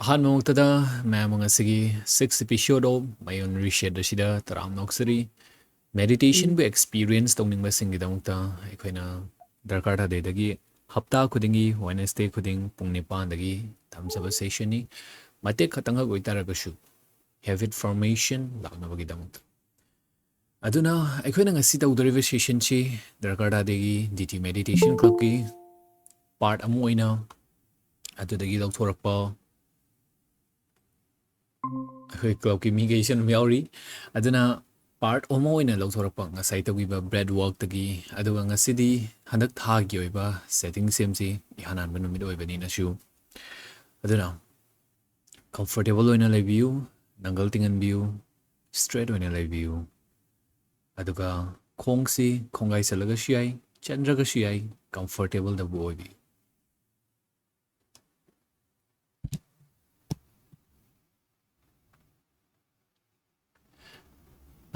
Han mongtada mamang asigi 6 episode of Mayond reshed asida taram noksari meditation be experience tongning basing gidamukta aikoina darkar tade dagi hapta khudingi Wednesday khuding pung nipan dagi thamjaba session ni mate khatanga goitaragashu habit formation lakna bagidamukta aduna aikoina ngasi tawdoriba session chi darkar tadegi DT meditation club ki part amu oina adudagi lawthorakpa hơi club ki mi ge isen yauri aduna part omo oina lawthorakpa ngasai tawgiba bread work tagi aduga ngasidi handak tha gi oiba setting semsi ihanan banu mid oibani na shu aduna comfortable oina lebiu nangal tingan biu straight oina lebiu aduga khongsi khongai salaga shiai chandraga shiai comfortable da bu oibi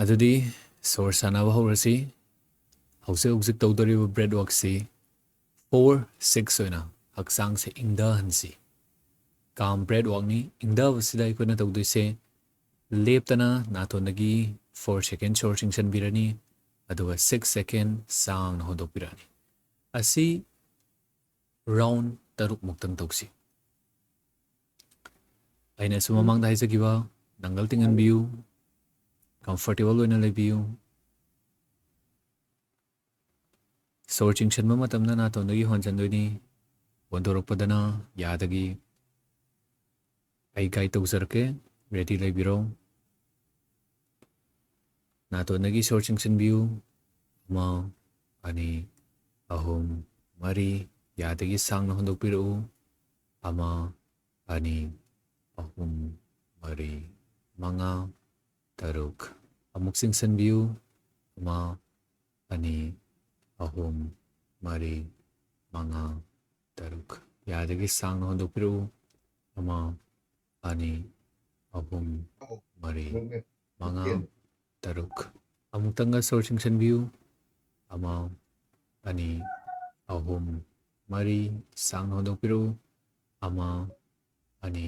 adudi source anaba horasi hause uzik tawdoriba bread work si 4-6 oina haksang se ingda hansi काम bread वॉकनी इंदा वसिदा Ikauna तौदुसे लेप्तना नाथोनगी 4 second sourcing सन बिरानी अदुगा 6 second सांग होदोक बिरानी असी round तरुक मुक्तंग तौसी आइना सुममांग दा हाइजगिबा नंगल तिंगन बियु कंफर्टेबल ओइना लेबियु सोर्सिंग सन मतमना नाथोनगी होनचंदोनी वंदोरपदना यादगी आई गाइड तौजरके रेडी लेबिरो नाथोनगी सोर्सिंग सन बियु मा अनि अहोम मरी यादगी सांग होंदोक पिरु अमा अनि अहोम मरी मंगा तरुक अमुक सिंग सन बियु अमा अनि अहोम मरी मंगा तरुक यादगी सांग होंदोक पिरु अमा ani ahum mari manga taruk amutanga searching sen view ama ani ahum mari sang hodok piru ama ani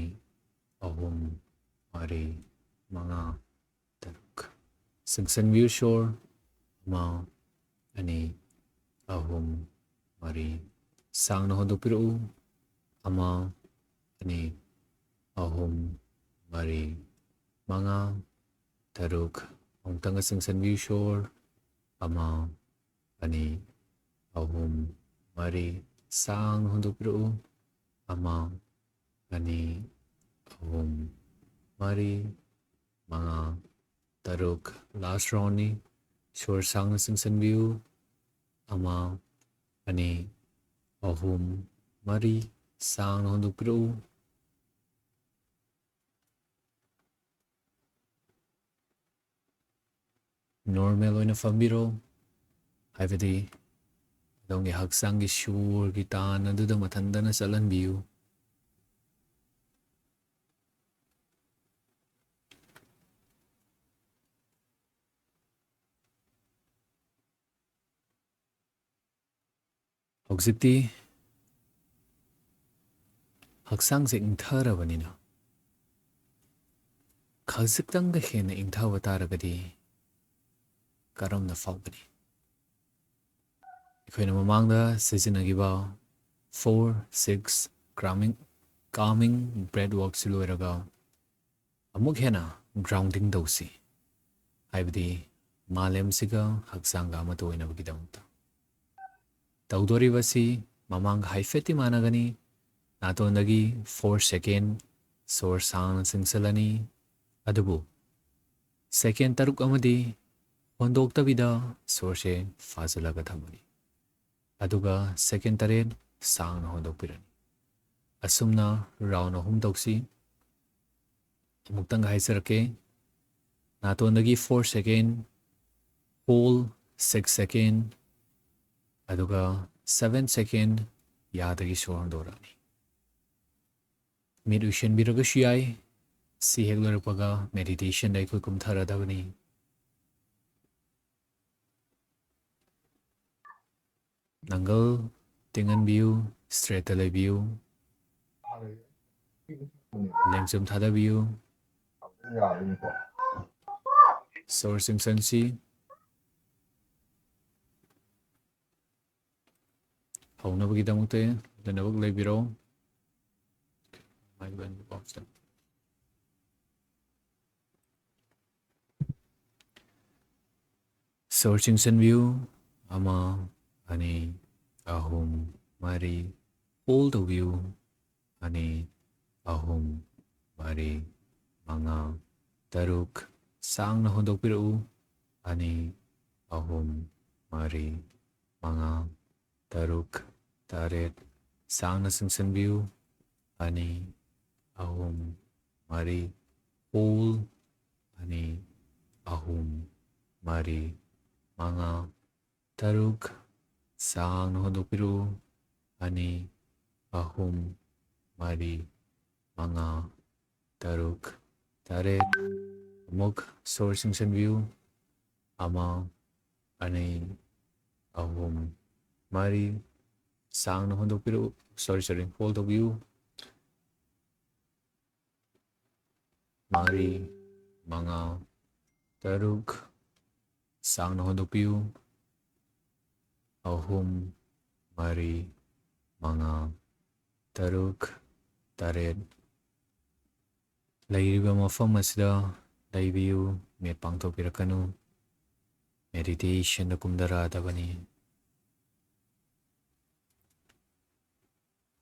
ahum mari manga taruk sen view shore ama ani ahum mari sang hodok piru ama ani ahum mari manga taruk amutanga singsan view shore ama ani ahum mari sang hundupru ama ani ahum mari manga taruk last round ni shore sang singsan view ama ani ahum mari sang hundupru normal oina fambiro haibadi dongi haksang gi shur gi tan aduda mathandana chalan biu hoksikti haksang se ingtharabanina khalsiktang ga hena ingthawataragadi karamna fawbani ikoina mamangda sijinagiba 4-6 calming bread work siloiraga amuk hena grounding dosi haibadi malem siga haksanga matoina bagidamta tawdori basi mamang haifeti managani natonagi 4 second source sound singsalani adubu second taruk amadi hondoktavida source fazalaga thamani aduga second taren sang hondokpirani asumna round ahum tausi amuktang haisarake natondagi 4 second whole 6 second aduga 7 second yadagi sorondorani mid ushen biraga shiyai si heglarpaga meditation dai ko kumtharadavani nangal tingan view straight view Lengzum thadabiyu. Sourcing sensi. Haunabagidamukte danabak leibiro. Searching Sun View Ama Ani Ahum Mari Hold the View Ani Ahum Mari Manga Taruk Sang na Hondok Piru Ani Ahum Mari Manga Taruk Taret Sang na Sun View Ani Ahum Mari Hold Ani Ahum Mari Manga Taruk Sang na Hondok Piru Ani Ahum Mari Manga Taruk Taret Muk Sourcing Sun View Ama Ani Ahum Mari Sang na Hondok Piru sorry Hold of View Mari Manga Taruk Sang na Hondok Piru Ahum Mari Manga Taruk Taret Lairiba mafam asida laibiyu me pangtokpirakanu meditation na kumdaradabani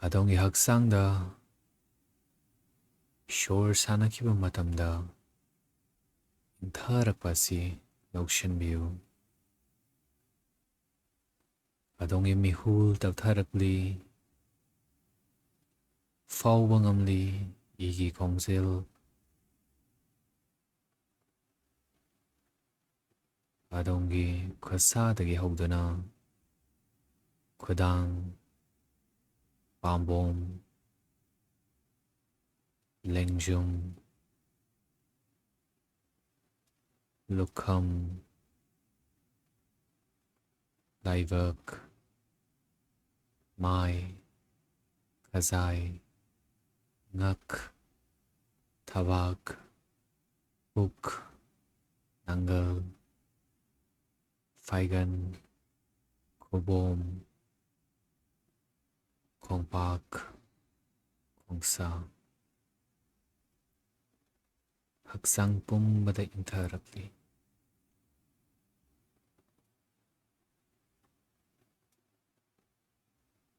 adongi haksangda shore sanakiba matamda intharakpasi laushanbiyu adongi mihul tabtharakli fauba ngamli igi khongjel adongi khasadagi haudana khudang pambom lengjum lukham laivak mai khazai ngak thabak buk nangal faigan khobom khongpak khongsa haksang pumbada intharakli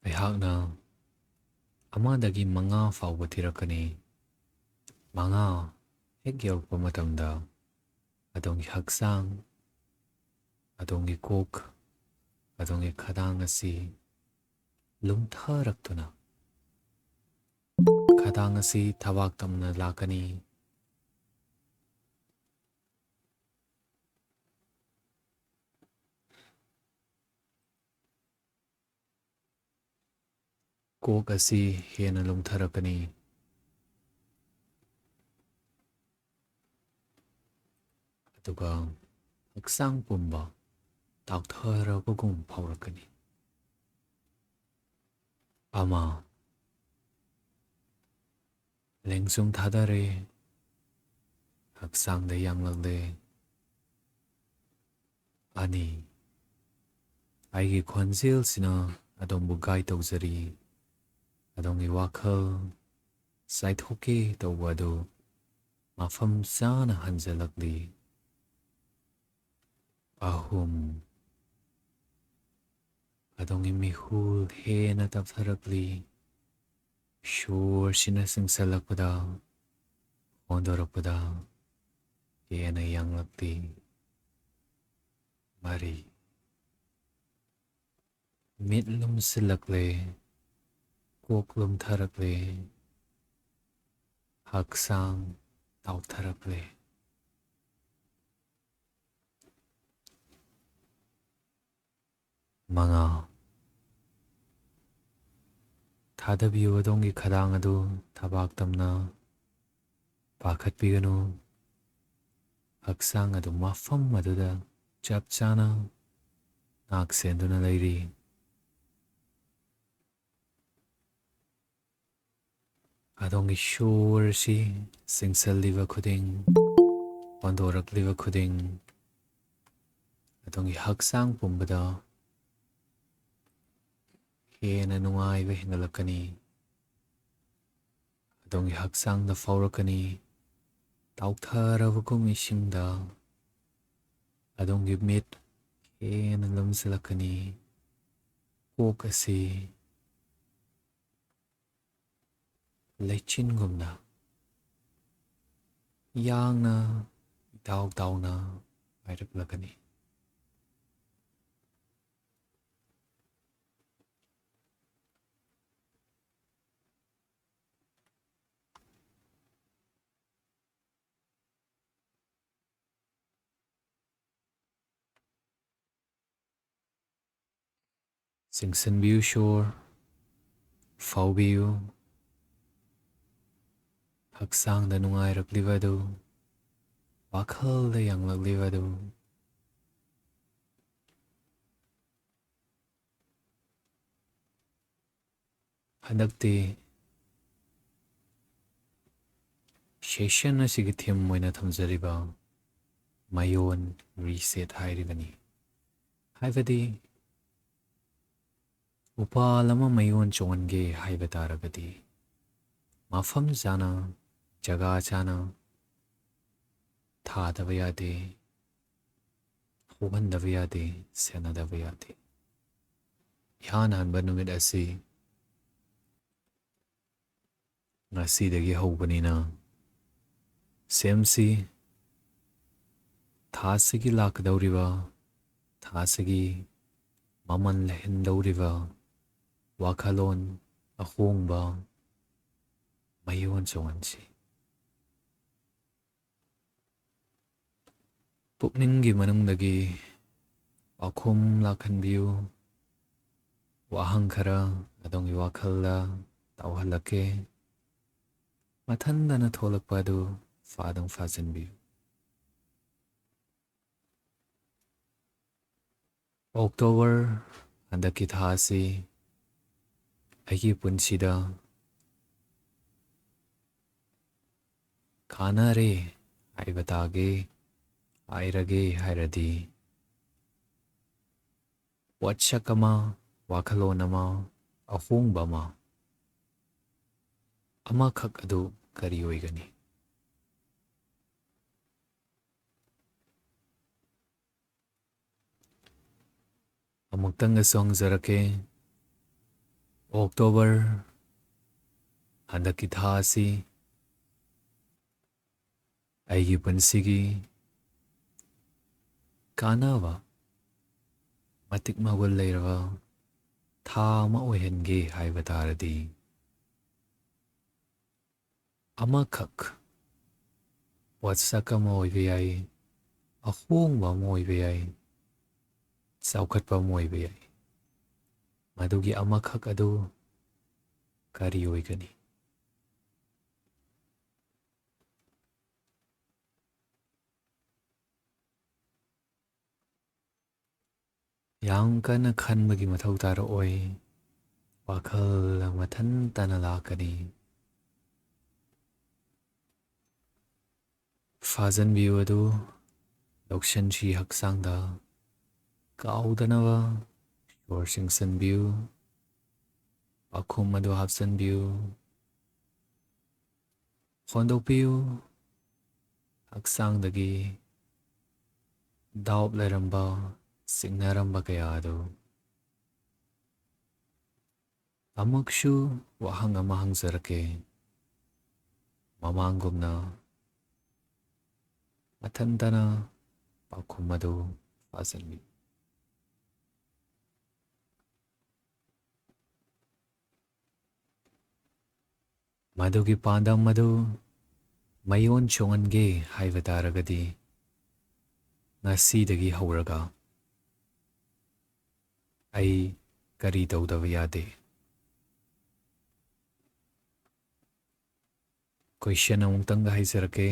aihakna amadagi manga fauba thirakani manga hek yawpa matamda adongi haksang adongi kok adongi khadang asi lumtharaktuna khadang asi thawak tamna lakani kok asi hena lumtharakani aduga haksang pumba taktharabagum phaurakani ama lengsum thadare haksangda yanglakle ani aigi khonjel sina adongbu gai tawjari adongi wakhal saithoke tawbadu mafam chana hanjalakli ahum adongi mihul hena taptharakli shur sina singsalakpada hondorakpada hena yanglakli mari mitlum silakle koklum tharakle haksang tautharakle manga thadabiyu adongi khadang adu thabak tamna pakhatpiganu haksang adu mafam aduda chap chana naksenduna lairi Adongi shore si singsel liva khuding pandorak liva khuding adongi haksang pumbada hena nungai ve hingalakani adongi haksang da faurakani tauktharavukum isingda adongi mit hena lamsilakani kok asi leichin gumna yangna dauna airaklakani singsan biu shore fau biu haksang da nungai raklivadu wakhal da yanglaklivadu handakti session asigi theme moina thamjariba Mayond reset hairibani haibadi upalama Mayond chonge haibataragadi mafam jana jaga chana thadaba yade hogandaba yade senadaba yade yan hanba numit asi ngasidagi haubanina semsi thasigi lakdauriba thasigi maman lehendauriba wakhalon ahongba Mayond chongansi pukningi manungdagi wakhum lakhanbiu wahang khara adongi wakhalla tawhalake mathandana tholakpadu fadang fajanbiu October handaki thasi aigi punsida khanare aibatage airage hairadi watchakama wakhalonama ahongbama amakak adu kari oigani amuktanga songjarake October handaki thasi aigi punsigi kanava matik magul leirava tha ama oihenge haibataradi amakak watsakama oiba yai ahongba ama oiba yai chaukhatpa ama oiba yai madugi amakak adu kari oigani yang kana khanbagi mathau taroi wakhal mathantana lakani fajanbiu adu lokshanshi haksangda kaudanava shore singsanbiu wakhum adu hapsanbiu hondokpiu haksangdagi daup leramba singnaramba kayadu amukshu wahang ama hangjarake mamangumna mathandana wakhum adu fajanbiu madugi pandam madu Mayond chongange haibataragadi ngasidagi hauraga ai kari tawdaba yade question amungtanga haizarake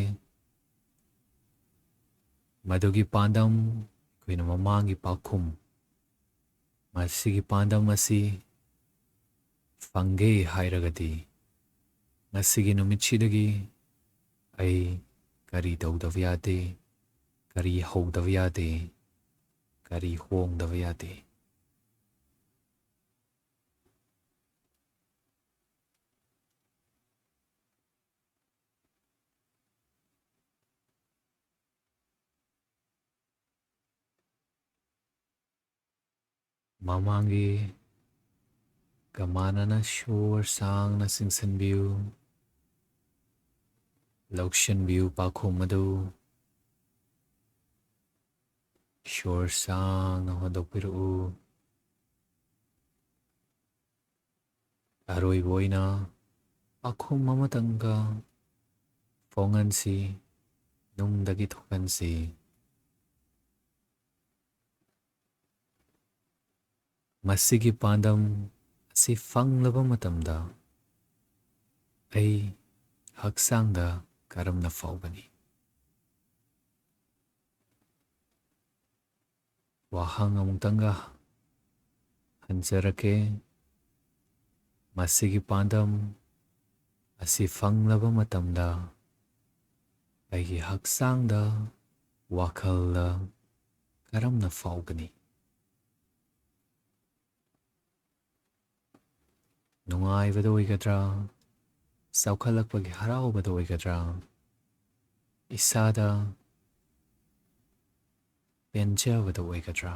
madugi pandam kuina mamangi pakhum masigi pandam asi fange hairagadi ꯉꯁꯤꯒꯤ ꯅꯨꯃꯤꯠꯁꯤꯗꯒꯤ ꯑꯩ ꯀꯔꯤ ꯇꯧꯗꯕ ꯌꯥꯗꯦ, ꯀꯔꯤ ꯍꯧꯗꯕ ꯌꯥꯗꯦ, ꯀꯔꯤ ꯍꯣꯡꯗꯕ ꯌꯥꯗꯦ. ꯃꯃꯥꯡꯒꯤ ꯀꯃꯥꯅꯅ ꯁꯣꯔ ꯁꯥꯡꯅ ꯆꯤꯡꯁꯤꯟꯕꯤꯌꯨ. ꯂꯧꯁꯤꯟꯕꯤꯌꯨ ꯄꯥꯈꯣꯡ ꯑꯗꯨ. ꯁꯣꯔ ꯁꯥꯡꯅ ꯍꯣꯟꯗꯣꯛꯄꯤꯔꯛꯎ. ꯑꯔꯣꯏꯕ ꯑꯣꯏꯅ ꯄꯥꯈꯣꯡ ꯑꯃꯇꯪꯒ ꯐꯣꯡꯍꯟꯁꯤ, ꯅꯨꯡꯗꯒꯤ ꯊꯣꯛꯍꯟꯁꯤ. ꯃꯁꯤꯒꯤ ꯄꯥꯟꯗꯝ ꯑꯁꯤ ꯐꯪꯂꯕ ꯃꯇꯝꯗ ꯑꯩ ꯍꯛꯆꯥꯡꯗ ꯀꯔꯝꯅ ꯐꯥꯎꯒꯅꯤ? ꯋꯥꯍꯪ ꯑꯃꯨꯛꯇꯪꯒ ꯍꯟꯖꯔꯛꯀꯦ. ꯃꯁꯤꯒꯤ ꯄꯥꯟꯗꯝ ꯑꯁꯤ ꯐꯪꯂꯕ ꯃꯇꯝꯗ ꯑꯩꯒꯤ ꯍꯛꯆꯥꯡꯗ, ꯋꯥꯈꯜꯗ ꯀꯔꯝꯅ ꯐꯥꯎꯒꯅꯤ? ꯅꯨꯡꯉꯥꯏꯕꯗ ꯑꯣꯏꯒꯗ꯭ꯔꯥ? ꯆꯥꯎꯈꯠꯂꯛꯄꯒꯤ ꯍꯔꯥꯎꯕꯗ ꯑꯣꯏꯒꯗ꯭ꯔꯥ? ꯏꯁꯥꯗ ꯄꯦꯟꯖꯕꯗ ꯑꯣꯏꯒꯗ꯭ꯔꯥ?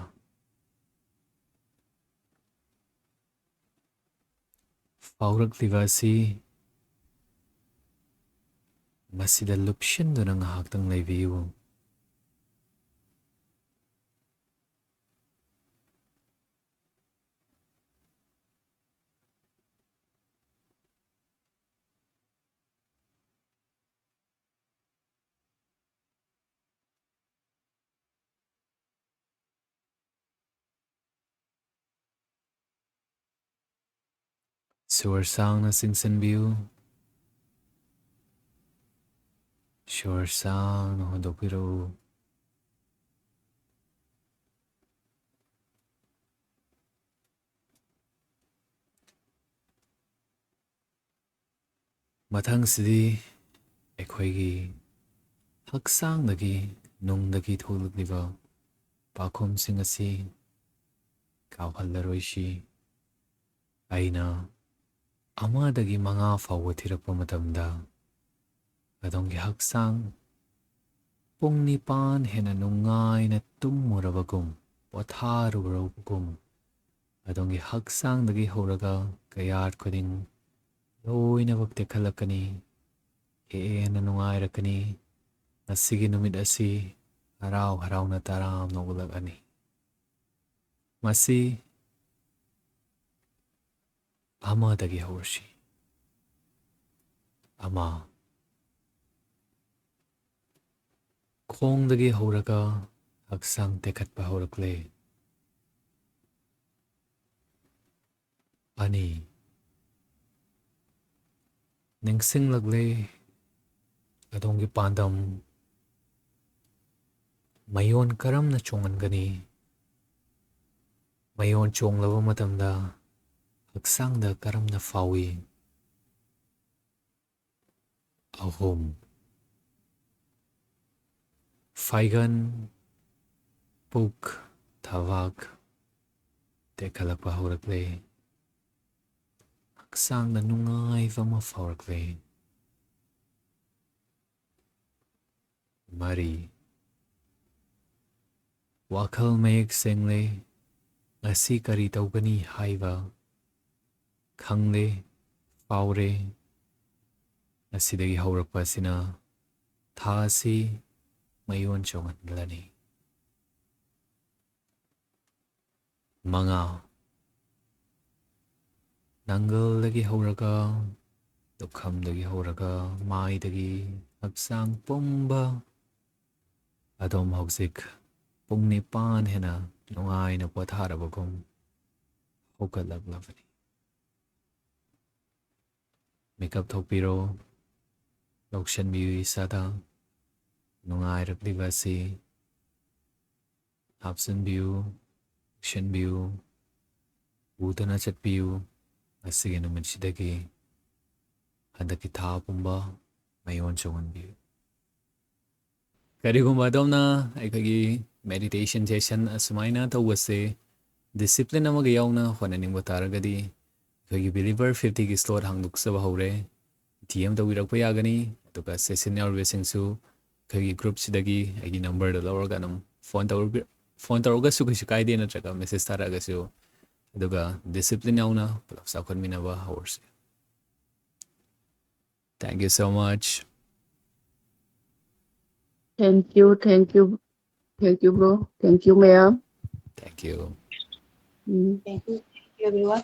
ꯐꯥꯎꯔꯛꯂꯤꯕ ꯑꯁꯤ ꯃꯁꯤꯗ ꯂꯨꯞꯁꯤꯟꯗꯨꯅ ꯉꯥꯏꯍꯥꯛꯇꯪ ꯂꯩꯕꯤꯌꯨ. ꯁꯣꯔ ꯁꯥꯡꯅ ꯆꯤꯡꯁꯤꯟꯕꯤꯌꯨ. ꯁꯣꯔ ꯁꯥꯡꯅ ꯍꯣꯟꯗꯣꯛꯄꯤꯔꯛꯎ. ꯃꯊꯪꯁꯤꯗꯤ ꯑꯩꯈꯣꯏꯒꯤ ꯍꯛꯆꯥꯡꯗꯒꯤ, ꯅꯨꯡꯗꯒꯤ ꯊꯣꯛꯂꯛꯂꯤꯕ ꯄꯥꯈꯣꯡꯁꯤꯡ ꯑꯁꯤ ꯀꯥꯎꯍꯜꯂꯔꯣꯏꯁꯤ. ꯑꯩꯅ 1ꯗꯒꯤ 5 ꯐꯥꯎꯕ ꯊꯤꯔꯛꯄ ꯃꯇꯝꯗ ꯑꯗꯣꯝꯒꯤ ꯍꯛꯆꯥꯡ ꯄꯨꯡ 9 ꯍꯦꯟꯅ ꯅꯨꯡꯉꯥꯏꯅ ꯇꯨꯝꯃꯨꯔꯕꯒꯨꯝ, ꯄꯣꯊꯥꯔꯨꯔꯕꯒꯨꯝ, ꯑꯗꯣꯝꯒꯤ ꯍꯛꯆꯥꯡꯗꯒꯤ ꯍꯧꯔꯒ ꯀꯌꯥꯠ ꯈꯨꯗꯤꯡ ꯂꯣꯏꯅꯃꯛ ꯇꯦꯛꯈꯠꯂꯛꯀꯅꯤ, ꯍꯦꯟꯅ ꯅꯨꯡꯉꯥꯏꯔꯛꯀꯅꯤ. ꯉꯁꯤꯒꯤ ꯅꯨꯃꯤꯠ ꯑꯁꯤ ꯍꯔꯥꯎ ꯍꯔꯥꯎꯅ ꯇꯔꯥꯝꯅ ꯑꯣꯜꯂꯛꯑꯅꯤ. ꯃꯁꯤ 1ꯗꯒꯤ ꯍꯧꯔꯁꯤ. 1. ꯈꯣꯡꯗꯒꯤ ꯍꯧꯔꯒ ꯍꯛꯆꯥꯡ ꯇꯦꯛꯈꯠꯄ ꯍꯧꯔꯛꯂꯦ. 2. ꯅꯤꯡꯁꯤꯡꯂꯛꯂꯦ ꯑꯗꯣꯝꯒꯤ ꯄꯥꯟꯗꯝ. ꯃꯌꯣꯟ ꯀꯔꯝꯅ ꯆꯣꯡꯍꯟꯒꯅꯤ? ꯃꯌꯣꯟ ꯆꯣꯡꯂꯕ ꯃꯇꯝꯗ ꯍꯛꯆꯥꯡꯗ ꯀꯔꯝꯅ ꯐꯥꯎꯏ? 3. ꯐꯥꯏꯒꯟ, ꯄꯨꯛ, ꯊꯕꯥꯛ ꯇꯦꯛꯈꯠꯂꯛꯄ ꯍꯧꯔꯛꯂꯦ. ꯍꯛꯆꯥꯡꯗ ꯅꯨꯡꯉꯥꯏꯕ ꯑꯃ ꯐꯥꯎꯔꯛꯂꯦ. 4. ꯋꯥꯈꯜ ꯃꯌꯦꯛ ꯁꯦꯡꯂꯦ. ꯉꯁꯤ ꯀꯔꯤ ꯇꯧꯒꯅꯤ ꯍꯥꯏꯕ ꯈꯪꯂꯦ, ꯐꯥꯎꯔꯦ. ꯉꯁꯤꯗꯒꯤ ꯍꯧꯔꯛꯄ ꯑꯁꯤꯅ ꯊꯥ ꯑꯁꯤ ꯃꯌꯣꯟ ꯆꯣꯡꯍꯟꯂꯅꯤ. 5. ꯅꯪꯒꯜꯗꯒꯤ ꯍꯧꯔꯒ, ꯂꯨꯈꯝꯗꯒꯤ ꯍꯧꯔꯒ, ꯃꯥꯏꯗꯒꯤ ꯍꯛꯆꯥꯡ ꯄꯨꯝꯕ ꯑꯗꯣꯝ ꯍꯧꯖꯤꯛ ꯄꯨꯡ 9 ꯍꯦꯟꯅ ꯅꯨꯡꯉꯥꯏꯅ ꯄꯣꯊꯥꯔꯕꯒꯨꯝ ꯍꯧꯒꯠꯂꯛꯂꯕꯅꯤ. ꯃꯤꯀꯞ ꯊꯣꯛꯄꯤꯔꯣ. ꯂꯧꯁꯤꯟꯕꯤꯌꯨ ꯏꯁꯥꯗ ꯅꯨꯡꯉꯥꯏꯔꯛꯂꯤꯕ ꯑꯁꯤ. ꯍꯥꯞꯆꯤꯟꯕꯤꯌꯨ, ꯂꯧꯁꯤꯟꯕꯤꯌꯨ, ꯎꯗꯨꯅ ꯆꯠꯄꯤꯌꯨ. ꯉꯁꯤꯒꯤ ꯅꯨꯃꯤꯠꯁꯤꯗꯒꯤ ꯍꯟꯗꯛꯀꯤ ꯊꯥ ꯄꯨꯝꯕ ꯃꯌꯣꯟ ꯆꯣꯡꯍꯟꯕꯤꯌꯨ ꯀꯔꯤꯒꯨꯝꯕ ꯑꯗꯣꯝꯅ ꯑꯩꯈꯣꯏꯒꯤ ꯃꯦꯗꯤꯇꯦꯁꯟ ꯁꯦꯁꯟ ꯑꯁꯨꯃꯥꯏꯅ ꯇꯧꯕꯁꯦ ꯗꯤꯁꯤꯄ꯭ꯂꯤꯟ ꯑꯃꯒ ꯌꯥꯎꯅ ꯍꯣꯠꯅꯅꯤꯡꯕ ꯇꯥꯔꯒꯗꯤ ꯑꯩꯈꯣꯏꯒꯤ ꯕꯤꯂꯤꯚꯔ 50ꯒꯤ ꯁ꯭ꯂꯣꯠ ꯍꯥꯡꯗꯣꯛꯆꯕ ꯍꯧꯔꯦ ꯗꯤ ꯑꯦꯝ ꯇꯧꯕꯤꯔꯛꯄ ꯌꯥꯒꯅꯤ ꯑꯗꯨꯒ ꯁꯦꯁꯟ ꯌꯥꯎꯔꯤꯕꯁꯤꯡꯁꯨ ꯑꯩꯈꯣꯏꯒꯤ ꯒ꯭ꯔꯨꯞꯁꯤꯗꯒꯤ ꯑꯩꯒꯤ ꯅꯝꯕꯔꯗꯣ ꯂꯧꯔꯒ ꯑꯗꯨꯝ ꯐꯣꯟ ꯇꯧꯔꯒꯁꯨ ꯀꯩꯁꯨ ꯀꯥꯏꯗꯦ ꯅꯠꯇ꯭ꯔꯒ ꯃꯦꯁꯦꯖ ꯊꯥꯔꯛꯑꯒꯁꯨ ꯑꯗꯨꯒ ꯗꯤꯁꯤꯄ꯭ꯂꯤꯟ ꯌꯥꯎꯅ ꯄꯨꯂꯞ ꯆꯥꯎꯈꯠꯃꯤꯟꯅꯕ ꯍꯧꯔꯁꯤ thank you so much Thank you, thank you, thank you, bro. Thank you, ma'am. Thank you Thank you, everyone.